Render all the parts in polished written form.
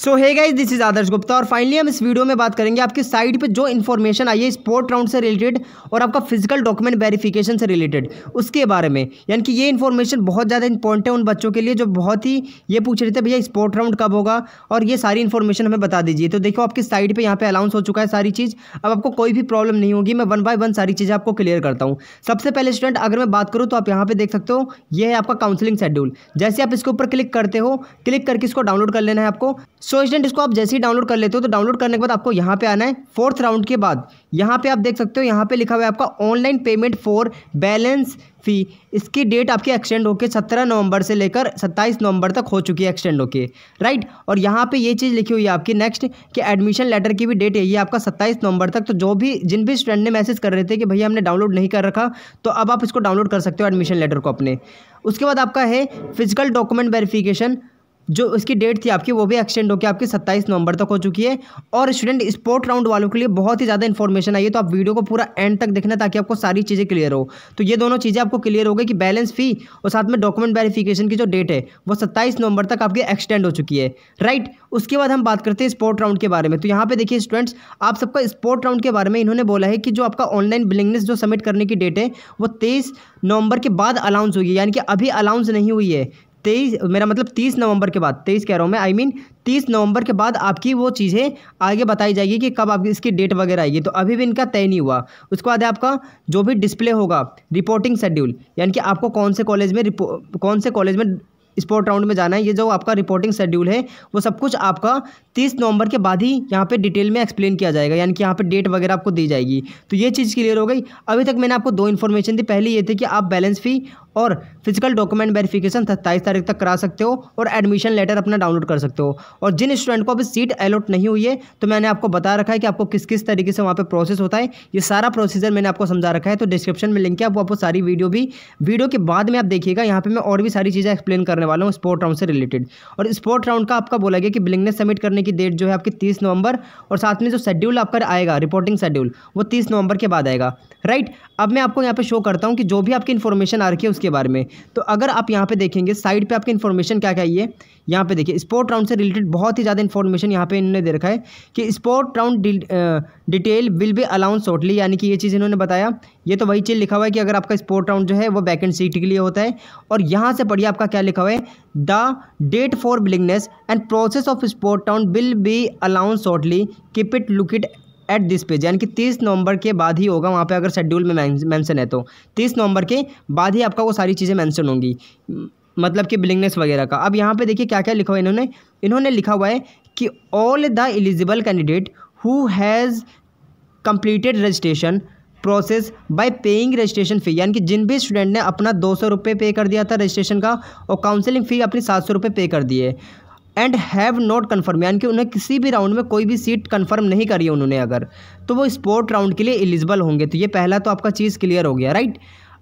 So hey guys, this is Adarsh Gupta और finally हम इस वीडियो में बात करेंगे आपकी साइट पे जो इन्फॉर्मेशन आई है स्पोर्ट राउंड से रिलेटेड और आपका फिजिकल डॉक्यूमेंट वेरिफिकेशन से रिलेटेड उसके बारे में। यानी कि ये इन्फॉर्मेशन बहुत ज़्यादा इंपॉर्टेंट है उन बच्चों के लिए जो बहुत ही ये पूछ रहे थे भैया स्पोर्ट राउंड कब होगा और ये सारी इन्फॉर्मेशन हमें बता दीजिए। तो देखो आपकी साइट पर यहाँ पे अनाउंस हो चुका है सारी चीज़। अब आपको कोई भी प्रॉब्लम नहीं होगी, मैं 1 बाय 1 सारी चीज़ें आपको क्लियर करता हूँ। सबसे पहले स्टूडेंट अगर मैं बात करूँ तो आप यहाँ पे देख सकते हो, ये है आपका काउंसलिंग शेड्यूल। जैसे आप इसके ऊपर क्लिक करते हो, क्लिक करके इसको डाउनलोड कर लेना है आपको। सो स्टूडेंट इसको आप जैसे ही डाउनलोड कर लेते हो तो डाउनलोड करने के बाद आपको यहाँ पे आना है 4th राउंड के बाद। यहाँ पे आप देख सकते हो, यहाँ पे लिखा हुआ है आपका ऑनलाइन पेमेंट फॉर बैलेंस फी। इसकी डेट आपकी एक्सटेंड होकर 17 नवंबर से लेकर 27 नवंबर तक हो चुकी है एक्सटेंड होके, राइट। और यहाँ पे ये चीज़ लिखी हुई है आपकी नेक्स्ट कि एडमिशन लेटर की भी डेट है ये आपका 27 नवंबर तक। तो जो भी जिन भी स्टूडेंट ने मैसेज कर रहे थे कि भैया हमने डाउनलोड नहीं कर रखा, तो अब आप इसको डाउनलोड कर सकते हो एडमिशन लेटर को अपने। उसके बाद आपका है फिजिकल डॉक्यूमेंट वेरिफिकेशन, जो इसकी डेट थी आपकी वो भी एक्सटेंड होकर आपकी 27 नवंबर तक हो चुकी है। और स्टूडेंट स्पोर्ट राउंड वालों के लिए बहुत ही ज़्यादा इन्फॉर्मेशन आई है, तो आप वीडियो को पूरा एंड तक देखना ताकि आपको सारी चीज़ें क्लियर हो। तो ये दोनों चीज़ें आपको क्लियर हो गई कि बैलेंस फी और साथ में डॉक्यूमेंट वेरिफिकेशन की जो डेट है वो 27 नवंबर तक आपकी एक्सटेंड हो चुकी है, राइट। उसके बाद हम बात करते हैं स्पोर्ट राउंड के बारे में। तो यहाँ पे देखिए स्टूडेंट्स, आप सबका स्पोर्ट राउंड के बारे में इन्होंने बोला है कि जो आपका ऑनलाइन बिलिंगनेस जो सबमिट करने की डेट है वो 23 नवंबर के बाद अनाउंस हुई है, यानी कि अभी अनाउंस नहीं हुई है। 30 नवंबर के बाद, 23 कह रहा हूँ मैं, 30 नवंबर के बाद आपकी वो चीज़ें आगे बताई जाएगी कि कब आपकी इसकी डेट वगैरह आएगी। तो अभी भी इनका तय नहीं हुआ। उसके बाद आपका जो भी डिस्प्ले होगा रिपोर्टिंग शेड्यूल, यानी कि आपको कौन से कॉलेज में स्पोर्ट राउंड में जाना है, ये जो आपका रिपोर्टिंग शेड्यूल है वो सब कुछ आपका 30 नवंबर के बाद ही यहाँ पे डिटेल में एक्सप्लेन किया जाएगा, यानी कि यहाँ पे डेट वगैरह आपको दी जाएगी। तो ये चीज़ क्लियर हो गई। अभी तक मैंने आपको 2 इन्फॉर्मेशन दी। पहली ये थी कि आप बैलेंस फी और फिजिकल डॉक्यूमेंट वेरिफिकेशन 27 तारीख तक करा सकते हो और एडमिशन लेटर अपना डाउनलोड कर सकते हो। और जिन स्टूडेंट को अभी सीट अलॉट नहीं हुई है तो मैंने आपको बता रखा है कि आपको किस किस तरीके से वहाँ पे प्रोसेस होता है। ये सारा प्रोसीजर मैंने आपको समझा रखा है, तो डिस्क्रिप्शन में लिंक है, आपको सारी वीडियो के बाद में आप देखिएगा। यहाँ पर मैं और भी सारी चीज़ें एक्सप्लेन करने वाला हूँ स्पोर्ट राउंड से रिलेटेड। और स्पोर्ट राउंड का आपका बोला गया कि बिलिंगनेस सबमिट करने की डेट जो है आपकी 30 नवंबर और साथ में जो शेड्यूल आपका आएगा रिपोर्टिंग शेड्यूल वो 30 नवंबर के बाद आएगा, राइट। अब मैं आपको यहाँ पे शो करता हूँ कि जो भी आपकी इन्फॉर्मेशन आ रखी है उसके बारे में। तो अगर आप यहाँ पे देखेंगे साइड पे आपकी इन्फॉर्मेशन क्या क्या है, यहाँ पे देखिए स्पोर्ट राउंड से रिलेटेड बहुत ही ज़्यादा इन्फॉर्मेशन यहाँ पे इन्होंने दे रखा है कि sport round detail will be announce shortly, यानी कि ये चीज़ इन्होंने बताया। ये तो वही चीज़ लिखा हुआ है कि अगर आपका स्पोर्ट राउंड जो है वो वैकेंट सीट के लिए होता है। और यहाँ से पढ़िए आपका क्या लिखा हुआ है, the date for willingness and process of spot round will be announce shortly, keep it look it at this page. यानी कि 30 नवंबर के बाद ही होगा वहाँ पे, अगर शेड्यूल में मेंशन है तो 30 नवंबर के बाद ही आपका वो सारी चीज़ें मेंशन होंगी, मतलब कि बिलिंगनेस वगैरह का। अब यहाँ पे देखिए क्या क्या लिखा हुआ है इन्होंने लिखा हुआ है कि all the eligible candidate who has completed registration process by paying registration फ़ी, यानी कि जिन भी स्टूडेंट ने अपना 200 रुपये पे कर दिया था रजिस्ट्रेशन का और काउंसलिंग फ़ी अपनी 700 रुपये पे कर दिए, एंड हैव नॉट कन्फर्म, यानी कि उन्हें किसी भी राउंड में कोई भी सीट कन्फर्म नहीं करी है उन्होंने अगर, तो वो स्पोर्ट राउंड के लिए एलिजिबल होंगे। तो ये पहला तो आपका चीज़ क्लियर हो गया, राइट।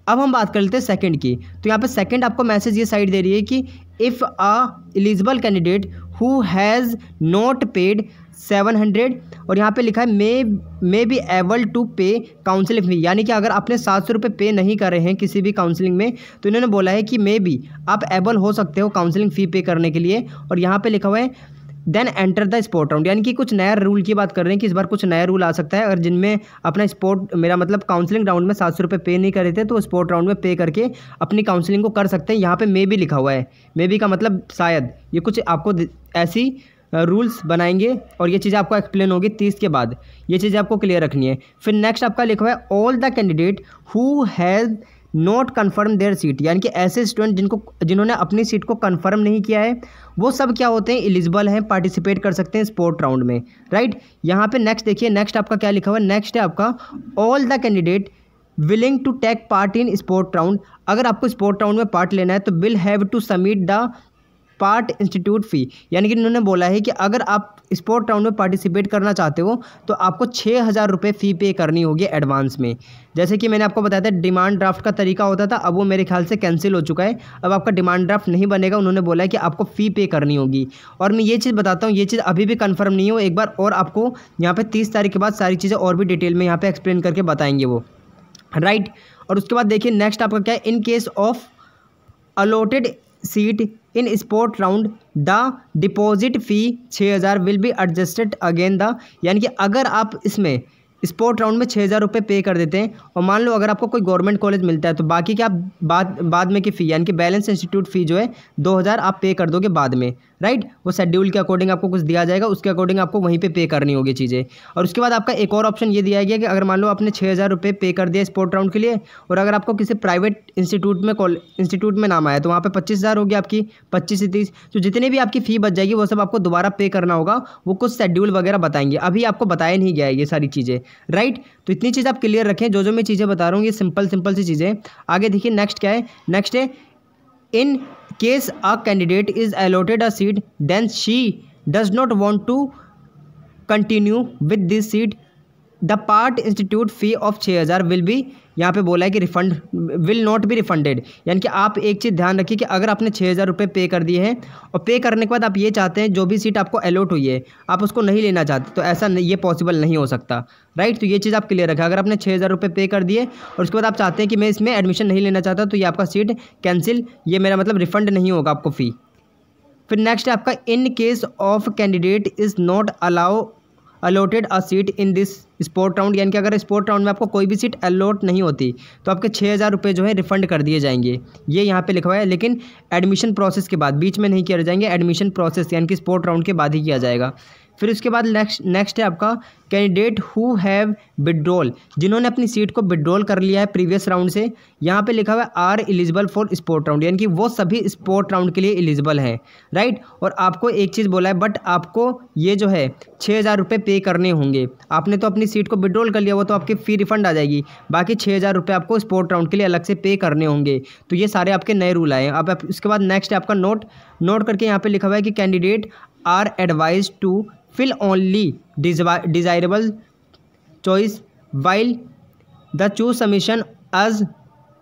अब हम बात कर लेते हैं सेकंड की। तो यहाँ पे सेकंड आपको मैसेज ये साइड दे रही है कि if a eligible candidate who has not paid 700, और यहाँ पे लिखा है मे बी एबल टू पे काउंसलिंग फी, यानी कि अगर आपने 700 रुपये पे नहीं करे हैं किसी भी काउंसलिंग में तो इन्होंने बोला है कि मे बी आप एबल हो सकते हो काउंसलिंग फ़ी पे करने के लिए। और यहाँ पे लिखा हुआ है then enter the sport round, यानी कि कुछ नया रूल की बात कर रहे हैं कि इस बार कुछ नया रूल आ सकता है। अगर जिनमें अपना स्पोर्ट मेरा मतलब काउंसलिंग राउंड में 700 रुपये पे नहीं करे थे तो स्पोर्ट राउंड में पे करके अपनी काउंसलिंग को कर सकते हैं। यहाँ पे मे बी लिखा हुआ है, मे बी का मतलब शायद ये कुछ आपको ऐसी रूल्स बनाएंगे और ये चीज़ें आपको एक्सप्लेन होगी 30 के बाद, ये चीज़ें आपको क्लियर रखनी है। फिर नेक्स्ट आपका लिखा हुआ है all the candidate who has not confirm there seat, यानी कि ऐसे स्टूडेंट जिन्होंने अपनी सीट को कन्फर्म नहीं किया है वो सब क्या होते हैं, एलिजिबल हैं, पार्टिसिपेट कर सकते हैं स्पोर्ट राउंड में, राइट। यहाँ पे नेक्स्ट देखिए, नेक्स्ट आपका क्या लिखा हुआ है, नेक्स्ट है आपका all the candidate willing to take part in spot round, अगर आपको स्पोर्ट राउंड में पार्ट लेना है तो will have to submit the part institute fee, यानी कि इन्होंने बोला है कि अगर आप स्पोर्ट राउंड में पार्टिसिपेट करना चाहते हो तो आपको 6000 रुपये फ़ी पे करनी होगी एडवांस में। जैसे कि मैंने आपको बताया था डिमांड ड्राफ्ट का तरीका होता था, अब वो मेरे ख्याल से कैंसिल हो चुका है। अब आपका डिमांड ड्राफ्ट नहीं बनेगा, उन्होंने बोला है कि आपको फ़ी पे करनी होगी। और मैं ये चीज़ बताता हूँ, ये चीज़ अभी भी कन्फर्म नहीं हो, एक बार और आपको यहाँ पर 30 तारीख के बाद सारी चीज़ें और भी डिटेल में यहाँ पर एक्सप्लेन करके बताएंगे वो, राइट। और उसके बाद देखिए नेक्स्ट आपका क्या है, in case of allotted seat in spot round the deposit fee 6,000 will be adjusted again the, यानी कि अगर आप इसमें स्पोर्ट राउंड में 6,000 रुपये पे कर देते हैं और मान लो अगर आपको कोई गवर्नमेंट कॉलेज मिलता है तो बाकी क्या आप बाद में की फ़ी यानी कि बैलेंस इंस्टीट्यूट फ़ी जो है 2,000 आप पे कर दोगे बाद में, राइट। वो शेड्यूल के अकॉर्डिंग आपको कुछ दिया जाएगा, उसके अकॉर्डिंग आपको वहीं पे करनी होगी चीज़ें। और उसके बाद आपका एक और ऑप्शन ये दिया गया कि अगर मान लो आपने 6,000 रुपये पे कर दिया स्पोर्ट राउंड के लिए और अगर आपको किसी प्राइवेट इंस्टीट्यूट में नाम आया तो वहाँ पे 25,000 होगी आपकी, 25 से 30, तो जितनी भी आपकी फ़ी बच जाएगी वो सब आपको दोबारा पे करना होगा। वो कुछ शेड्यूल वगैरह बताएंगे, अभी आपको बताया नहीं गया है ये सारी चीज़ें, राइट। तो इतनी चीज़ आप क्लियर रखें, जो मैं चीज़ें बता रहा हूँ ये सिंपल सी चीज़ें। आगे देखिए नेक्स्ट क्या है, नेक्स्ट है in case a candidate is allotted a seat then she does not want to continue with this seat the part institute fee of 6,000 will be, यहाँ पे बोला है कि refund will not be refunded, यानी कि आप एक चीज़ ध्यान रखिए कि अगर आपने 6,000 रुपये पे कर दिए हैं और पे करने के बाद आप ये चाहते हैं जो भी सीट आपको अलॉट हुई है आप उसको नहीं लेना चाहते, तो ऐसा नहीं, ये पॉसिबल नहीं हो सकता, राइट। तो ये चीज़ आप क्लियर रखें, अगर आपने 6,000 रुपये पे कर दिए और उसके बाद आप चाहते हैं कि मैं इसमें एडमिशन नहीं लेना चाहता तो ये आपका सीट कैंसिल, ये मेरा मतलब रिफंड नहीं होगा आपको फ़ी। फिर नेक्स्ट है आपका in case of candidate is not allotted a seat in this sport round, यानी कि अगर स्पोर्ट राउंड में आपको कोई भी सीट अलॉट नहीं होती तो आपके 6,000 रुपये जो है रिफंड कर दिए जाएंगे, ये यहाँ पे लिखा हुआ है, लेकिन एडमिशन प्रोसेस के बाद, बीच में नहीं किए जाएंगे, एडमिशन प्रोसेस यानी कि स्पोर्ट राउंड के बाद ही किया जाएगा। फिर उसके बाद नेक्स्ट है आपका कैंडिडेट हु हैव विड्रॉल, जिन्होंने अपनी सीट को विड्रॉल कर लिया है प्रीवियस राउंड से, यहाँ पे लिखा हुआ है are eligible for sport round, यानी कि वो सभी स्पोर्ट राउंड के लिए एलिजिबल हैं, राइट। और आपको एक चीज़ बोला है बट आपको ये जो है 6,000 रुपये पे करने होंगे, आपने तो अपनी सीट को विड्रॉल कर लिया, वो तो आपकी फ़ी रिफंड आ जाएगी, बाकी 6,000 रुपये आपको स्पोर्ट राउंड के लिए अलग से पे करने होंगे। तो ये सारे आपके नए रूल आए हैं। अब उसके बाद नेक्स्ट है आपका नोट करके यहाँ पे लिखा हुआ है कि candidate are advise to fill only desirable choice while the choose submission as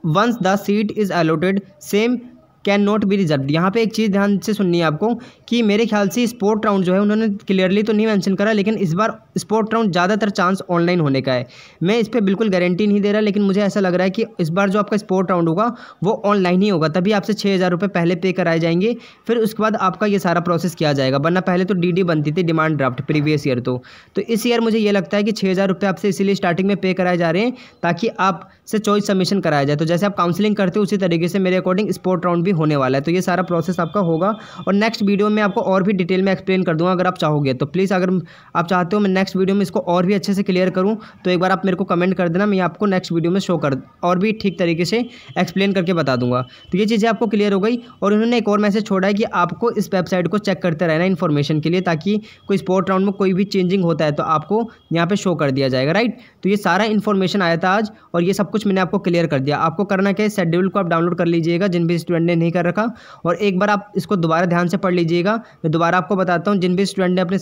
once the seat is allotted same can not be reserve. यहाँ पे एक चीज़ ध्यान से सुननी है आपको कि मेरे ख्याल से स्पोर्ट राउंड जो है उन्होंने क्लियरली तो नहीं मेंशन करा, लेकिन इस बार स्पोर्ट राउंड ज़्यादातर चांस ऑनलाइन होने का है। मैं इस पर बिल्कुल गारंटी नहीं दे रहा, लेकिन मुझे ऐसा लग रहा है कि इस बार जो आपका स्पोर्ट राउंड होगा वो ऑनलाइन ही होगा, तभी आपसे 6,000 रुपये पहले पे कराए जाएंगे, फिर उसके बाद आपका ये सारा प्रोसेस किया जाएगा। वरना पहले तो DD बनती थी, डिमांड ड्राफ्ट, प्रीवियस ईयर। तो इस ईयर मुझे ये लगता है कि 6,000 रुपये आपसे इसीलिए स्टार्टिंग में पे कराए जा रहे हैं ताकि आपसे चॉइस सबमिशन कराया जाए। तो जैसे आप काउंसलिंग करते हो उसी तरीके से मेरे अकॉर्डिंग स्पोर्ट राउंड भी होने वाला है। तो ये सारा प्रोसेस आपका होगा और नेक्स्ट वीडियो में आपको और भी डिटेल में एक्सप्लेन कर दूंगा अगर आप चाहोगे तो। प्लीज़ अगर आप चाहते हो मैं नेक्स्ट वीडियो में इसको और भी अच्छे से क्लियर करूं तो एक बार आप मेरे को कमेंट कर देना, मैं आपको नेक्स्ट वीडियो में शो कर और भी ठीक तरीके से एक्सप्लेन करके बता दूंगा। तो ये चीज़ें आपको क्लियर हो गई। और उन्होंने एक और मैसेज छोड़ा है कि आपको इस वेबसाइट को चेक करते रहना इन्फॉर्मेशन के लिए, ताकि कोई स्पोर्ट राउंड में कोई भी चेंजिंग होता है तो आपको यहाँ पर शो कर दिया जाएगा, राइट। तो ये सारा इन्फॉर्मेशन आया था आज और ये सब कुछ मैंने आपको क्लियर कर दिया। आपको करना क्या है, शेड्यूल को आप डाउनलोड कर लीजिएगा जिन भी स्टूडेंट ने नहीं कर रखा, और एक बार आप इसको दोबारा ध्यान से पढ़ लीजिएगा। मैं दोबारा आपको बताता हूँ, जिन भी स्टूडेंट ने अपने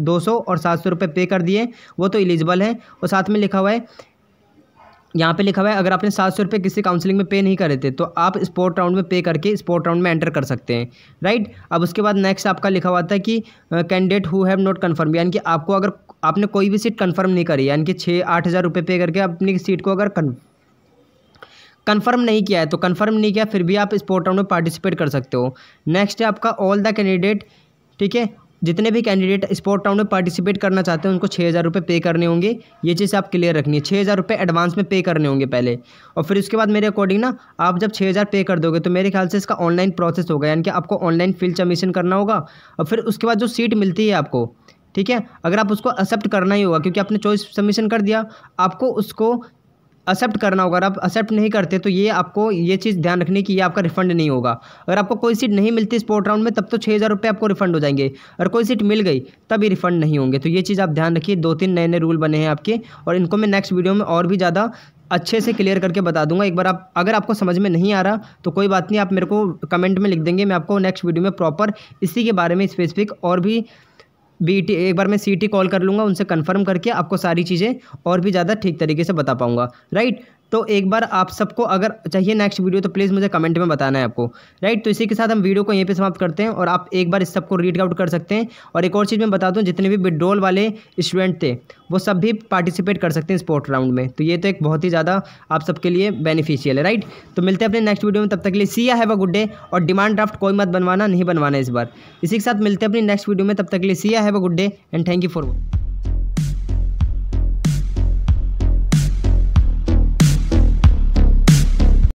200 और 700 रुपये पे कर दिए वो तो एलिजिबल हैं। और साथ में लिखा हुआ है, यहाँ पे लिखा हुआ है अगर आपने 700 रुपये किसी काउंसलिंग में पे नहीं करे थे तो आप स्पोर्ट राउंड में पे करके स्पोर्ट राउंड में एंटर कर सकते हैं, राइट। अब उसके बाद नेक्स्ट आपका लिखा हुआ था कि candidate who have not confirm, यानी कि आपको अगर आपने कोई भी सीट कन्फर्म नहीं करी, यानी कि 6-8 हज़ार रुपये पे करके अपनी सीट को अगर कन्फर्म नहीं किया है तो कन्फर्म नहीं किया फिर भी आप स्पोर्ट राउंड में पार्टिसिपेट कर सकते हो। नेक्स्ट है आपका ऑल द कैंडिडेट, ठीक है, जितने भी कैंडिडेट स्पोर्ट राउंड में पार्टिसिपेट करना चाहते हैं उनको 6,000 रुपये पे करने होंगे। ये चीज़ आप क्लियर रखनी है, 6,000 रुपये एडवांस में पे करने होंगे पहले, और फिर उसके बाद मेरे अकॉर्डिंग ना आप जब 6,000 पे कर दोगे तो मेरे ख्याल से इसका ऑनलाइन प्रोसेस होगा, यानी कि आपको ऑनलाइन फील्ड सबमिशन करना होगा और फिर उसके बाद जो सीट मिलती है आपको, ठीक है, अगर आप उसको एक्सेप्ट करना ही होगा क्योंकि आपने चॉइस सबमिशन कर दिया, आपको उसको एक्सेप्ट करना होगा। अगर आप एक्सेप्ट नहीं करते तो ये आपको ये चीज़ ध्यान रखनी कि ये आपका रिफंड नहीं होगा। अगर आपको कोई सीट नहीं मिलती स्पोर्ट राउंड में तब तो 6,000 रुपये आपको रिफंड हो जाएंगे, और कोई सीट मिल गई तभी रिफंड नहीं होंगे। तो ये चीज़ आप ध्यान रखिए, 2-3 नए रूल बने हैं आपके और इनको मैं नेक्स्ट वीडियो में और भी ज़्यादा अच्छे से क्लियर करके बता दूंगा। एक बार आप अगर आपको समझ में नहीं आ रहा तो कोई बात नहीं, आप मेरे को कमेंट में लिख देंगे, मैं आपको नेक्स्ट वीडियो में प्रॉपर इसी के बारे में स्पेसिफिक और भी BT एक बार मैं CT कॉल कर लूँगा, उनसे कंफर्म करके आपको सारी चीज़ें और भी ज़्यादा ठीक तरीके से बता पाऊँगा, राइट। तो एक बार आप सबको अगर चाहिए नेक्स्ट वीडियो तो प्लीज़ मुझे कमेंट में बताना है आपको, राइट। तो इसी के साथ हम वीडियो को यहीं पे समाप्त करते हैं और आप एक बार इस सबको रीड आउट कर सकते हैं। और एक और चीज़ मैं बता दूं, जितने भी विड्रॉल वाले स्टूडेंट थे वो सब भी पार्टिसिपेट कर सकते हैं स्पोर्ट राउंड में। तो ये तो एक बहुत ही ज़्यादा आप सबके लिए बेनिफिशियल है, राइट। तो मिलते हैं अपने नेक्स्ट वीडियो में, तब तक के लिए सी या हैव अ गुड डे। और डिमांड ड्राफ्ट कोई मत बनवाना, नहीं बनवाना इस बार। इसी के साथ मिलते हैं अपनी नेक्स्ट वीडियो में, तब तक के लिए सी या have a good day and thank you for